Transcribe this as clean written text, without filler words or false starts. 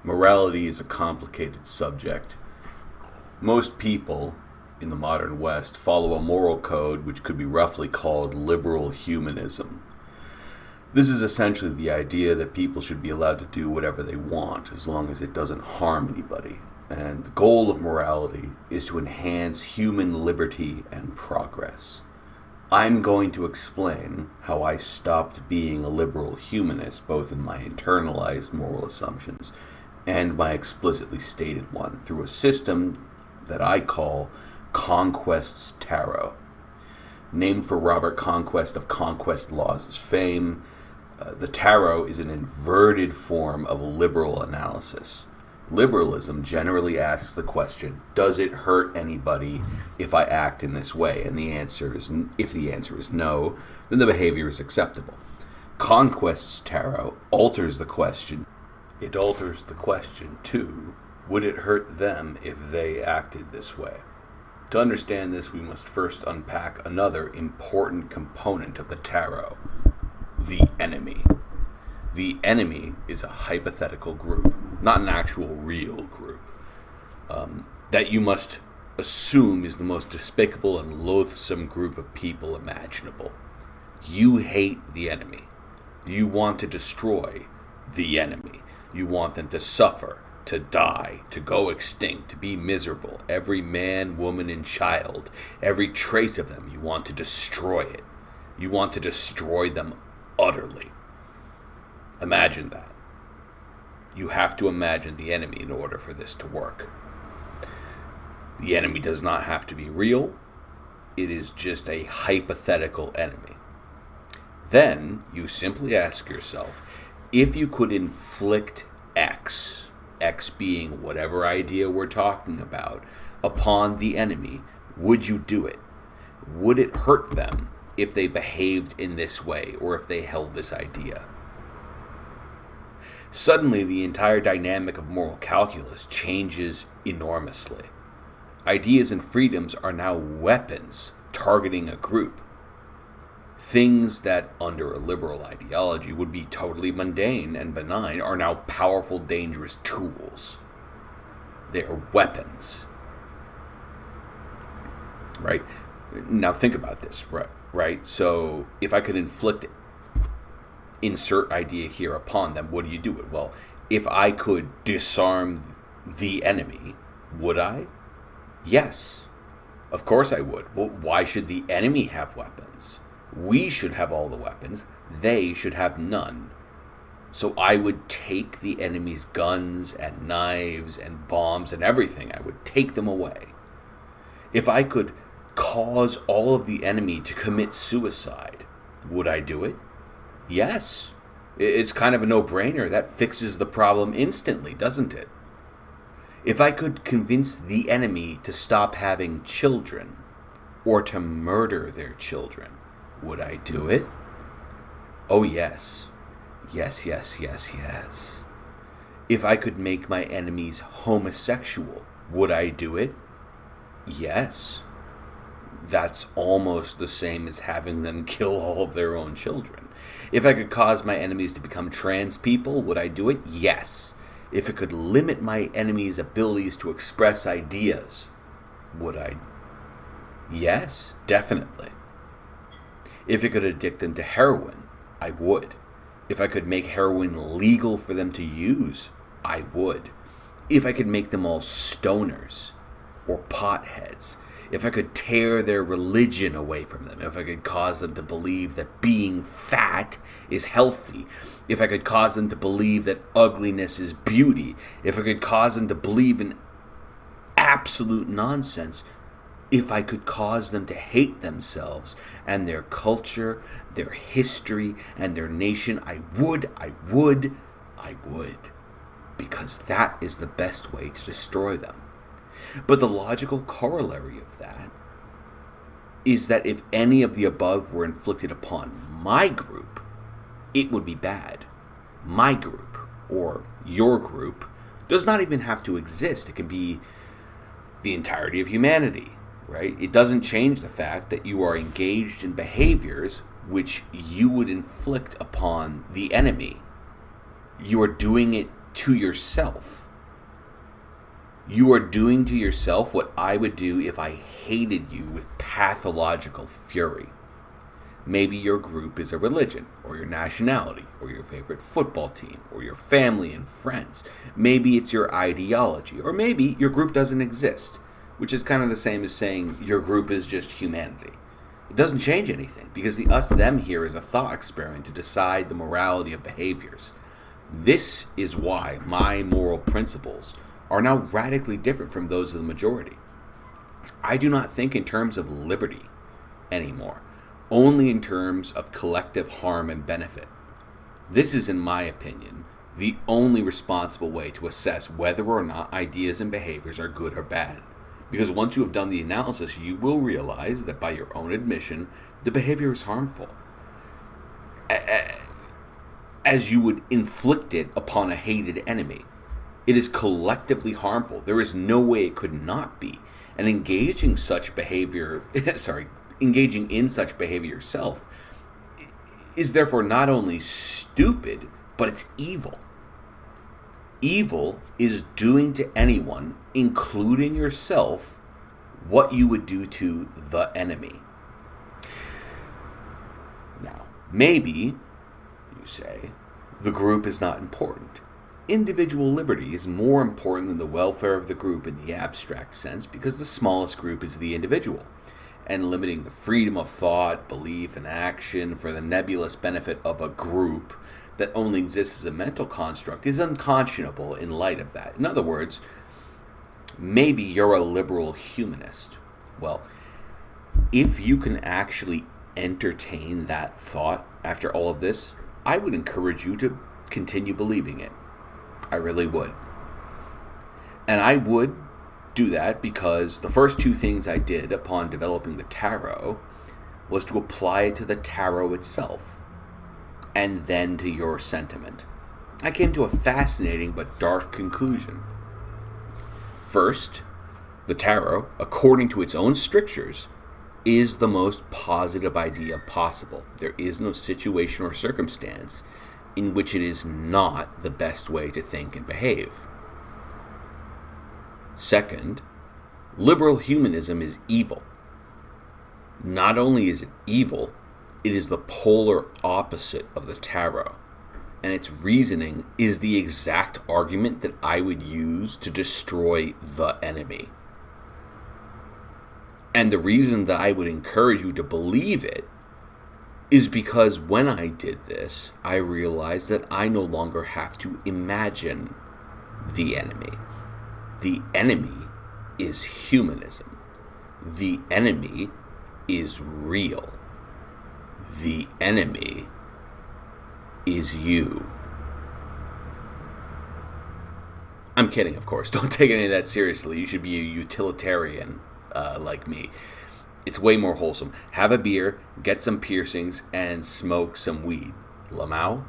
Morality is a complicated subject. Most people in the modern West follow a moral code which could be roughly called liberal humanism. This is essentially the idea that people should be allowed to do whatever they want as long as it doesn't harm anybody. And the goal of morality is to enhance human liberty and progress. I'm going to explain how I stopped being a liberal humanist, both in my internalized moral assumptions and my explicitly stated one, through a system that I call Conquest's Tarot. Named for Robert Conquest of Conquest Laws' fame, the Tarot is an inverted form of liberal analysis. Liberalism generally asks the question, does it hurt anybody if I act in this way? And if the answer is no, then the behavior is acceptable. Conquest's Tarot alters the question. It alters the question to, would it hurt them if they acted this way? To understand this, we must first unpack another important component of the tarot, the enemy. The enemy is a hypothetical group, not an actual real group, that you must assume is the most despicable and loathsome group of people imaginable. You hate the enemy. You want to destroy the enemy. You want them to suffer, to die, to go extinct, to be miserable. Every man, woman, and child, every trace of them, you want to destroy it. You want to destroy them utterly. Imagine that. You have to imagine the enemy in order for this to work. The enemy does not have to be real. It is just a hypothetical enemy. Then you simply ask yourself, if you could inflict X being whatever idea we're talking about, upon the enemy, would you do it? Would it hurt them if they behaved in this way or if they held this idea? Suddenly, the entire dynamic of moral calculus changes enormously. Ideas and freedoms are now weapons targeting a group. Things that, under a liberal ideology, would be totally mundane and benign are now powerful, dangerous tools. They are weapons. Right? Now think about this, right? So, if I could insert idea here upon them, would you do it? Well, if I could disarm the enemy, would I? Yes. Of course I would. Well, why should the enemy have weapons? We should have all the weapons. They should have none. So I would take the enemy's guns and knives and bombs and everything. I would take them away. If I could cause all of the enemy to commit suicide, would I do it? Yes. It's kind of a no-brainer. That fixes the problem instantly, doesn't it? If I could convince the enemy to stop having children or to murder their children, would I do it? Oh, yes. Yes. If I could make my enemies homosexual, would I do it? Yes. That's almost the same as having them kill all of their own children. If I could cause my enemies to become trans people, would I do it? Yes. If it could limit my enemies' abilities to express ideas, would I? Yes, definitely. If it could addict them to heroin, I would. If I could make heroin legal for them to use, I would. If I could make them all stoners or potheads, if I could tear their religion away from them, if I could cause them to believe that being fat is healthy, if I could cause them to believe that ugliness is beauty, if I could cause them to believe in absolute nonsense, if I could cause them to hate themselves and their culture, their history, and their nation, I would. Because that is the best way to destroy them. But the logical corollary of that is that if any of the above were inflicted upon my group, it would be bad. My group, or your group, does not even have to exist. It can be the entirety of humanity, right? It doesn't change the fact that you are engaged in behaviors which you would inflict upon the enemy. You are doing it to yourself. You are doing to yourself what I would do if I hated you with pathological fury. Maybe your group is a religion, or your nationality, or your favorite football team, or your family and friends. Maybe it's your ideology, or maybe your group doesn't exist, which is kind of the same as saying your group is just humanity. It doesn't change anything, because the us-them here is a thought experiment to decide the morality of behaviors. This is why my moral principles are now radically different from those of the majority. I do not think in terms of liberty anymore, only in terms of collective harm and benefit. This is, in my opinion, the only responsible way to assess whether or not ideas and behaviors are good or bad. Because once you have done the analysis, you will realize that by your own admission, the behavior is harmful, as you would inflict it upon a hated enemy. It is collectively harmful. There is no way it could not be. And engaging in such behavior yourself is therefore not only stupid, but it's evil. Evil is doing to anyone, including yourself, what you would do to the enemy. Now, maybe, you say, the group is not important. Individual liberty is more important than the welfare of the group in the abstract sense, because the smallest group is the individual, and limiting the freedom of thought, belief, and action for the nebulous benefit of a group that only exists as a mental construct is unconscionable in light of that. In other words, maybe you're a liberal humanist. Well, if you can actually entertain that thought after all of this, I would encourage you to continue believing it. I really would. And I would do that because the first two things I did upon developing the tarot was to apply it to the tarot itself, and then to your sentiment. I came to a fascinating but dark conclusion. First, the tarot, according to its own strictures, is the most positive idea possible. There is no situation or circumstance in which it is not the best way to think and behave. Second, liberal humanism is evil. Not only is it evil, it is the polar opposite of the tarot, and its reasoning is the exact argument that I would use to destroy the enemy. And the reason that I would encourage you to believe it is because when I did this, I realized that I no longer have to imagine the enemy. The enemy is humanism. The enemy is real. The enemy is you. I'm kidding, of course. Don't take any of that seriously. You should be a utilitarian like me. It's way more wholesome. Have a beer, get some piercings, and smoke some weed. Lamau?